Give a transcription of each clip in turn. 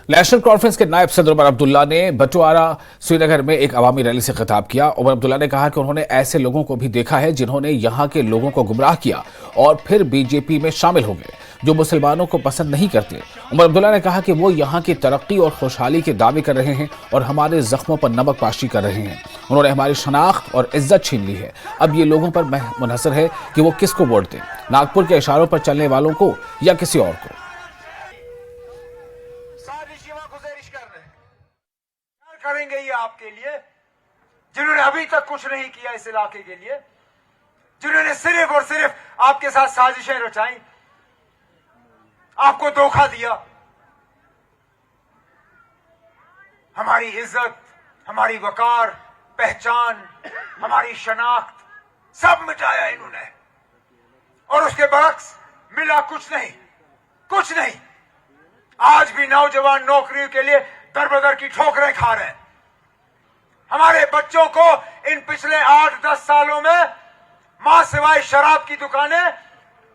National conference के नायब सदर उमर अब्दुल्ला ने बटवारा श्रीनगर में एक अवामी रैली से खिताब किया। उमर अब्दुल्ला ने कहा कि उन्होंने ऐसे लोगों को भी देखा है जिन्होंने यहाँ के लोगों को गुमराह किया और फिर बीजेपी में शामिल हो गए, जो मुसलमानों को पसंद नहीं करते। उमर अब्दुल्ला ने कहा कि वो यहाँ की तरक्की और खुशहाली के दावे कर रहे हैं और हमारे जख्मों पर नमक पाशी कर रहे हैं। उन्होंने हमारी शनाख्त और इज्जत छीन ली है। अब ये लोगों पर मुनहसर है कि वो किसको वोट दें, नागपुर के इशारों पर चलने वालों को या किसी और को। करेंगे ये आपके लिए जिन्होंने अभी तक कुछ नहीं किया इस इलाके के लिए, जिन्होंने सिर्फ और सिर्फ आपके साथ साजिशें रचाई, आपको धोखा दिया, हमारी इज्जत, हमारी वकार, पहचान, हमारी शनाख्त सब मिटाया इन्होंने। और उसके बरक्स मिला कुछ नहीं, कुछ नहीं। आज भी नौजवान नौकरियों के लिए दर-बदर की ठोकरें खा रहे हैं। हमारे बच्चों को इन पिछले 8-10 सालों में मां सिवाय शराब की दुकानें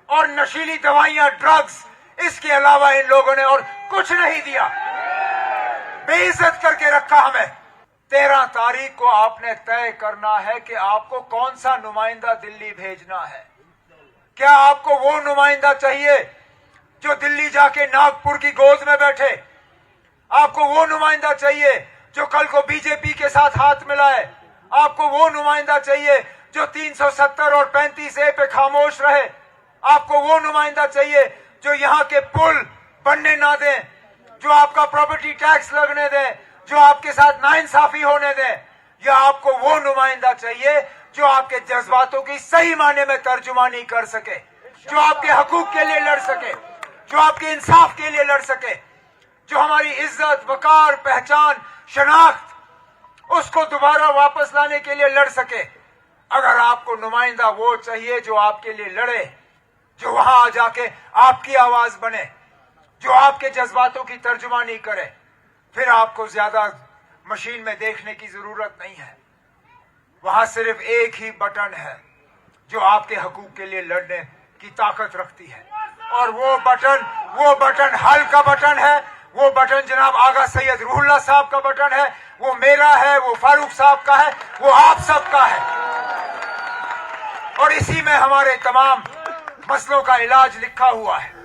और नशीली दवाइयां, ड्रग्स, इसके अलावा इन लोगों ने और कुछ नहीं दिया। बेइज्जत करके रखा हमें। 13 तारीख को आपने तय करना है कि आपको कौन सा नुमाइंदा दिल्ली भेजना है। क्या आपको वो नुमाइंदा चाहिए जो दिल्ली जाके नागपुर की गोद में बैठे? आपको वो नुमाइंदा चाहिए जो कल को बीजेपी के साथ हाथ मिलाए? आपको वो नुमाइंदा चाहिए जो 370 और 35A पे खामोश रहे? आपको वो नुमाइंदा चाहिए जो यहाँ के पुल बनने ना दे, जो आपका प्रॉपर्टी टैक्स लगने दे, जो आपके साथ नाइंसाफी होने दे? या आपको वो नुमाइंदा चाहिए जो आपके जज्बातों की सही मायने में तर्जुमानी कर सके, जो आपके हकूक के लिए लड़ सके, जो आपके इंसाफ के लिए लड़ सके, जो हमारी इज्जत, वकार, पहचान, शनाख्त उसको दोबारा वापस लाने के लिए लड़ सके? अगर आपको नुमाइंदा वो चाहिए जो आपके लिए लड़े, जो वहां जाके आपकी आवाज बने, जो आपके जज्बातों की तर्जुमानी करे, फिर आपको ज्यादा मशीन में देखने की जरूरत नहीं है। वहां सिर्फ एक ही बटन है जो आपके हकूक के लिए लड़ने की ताकत रखती है, और वो बटन हल का बटन है। वो बटन जनाब आगा सैयद रूहुल्लाह साहब का बटन है, वो मेरा है, वो फारूक साहब का है, वो आप सबका है। और इसी में हमारे तमाम मसलों का इलाज लिखा हुआ है।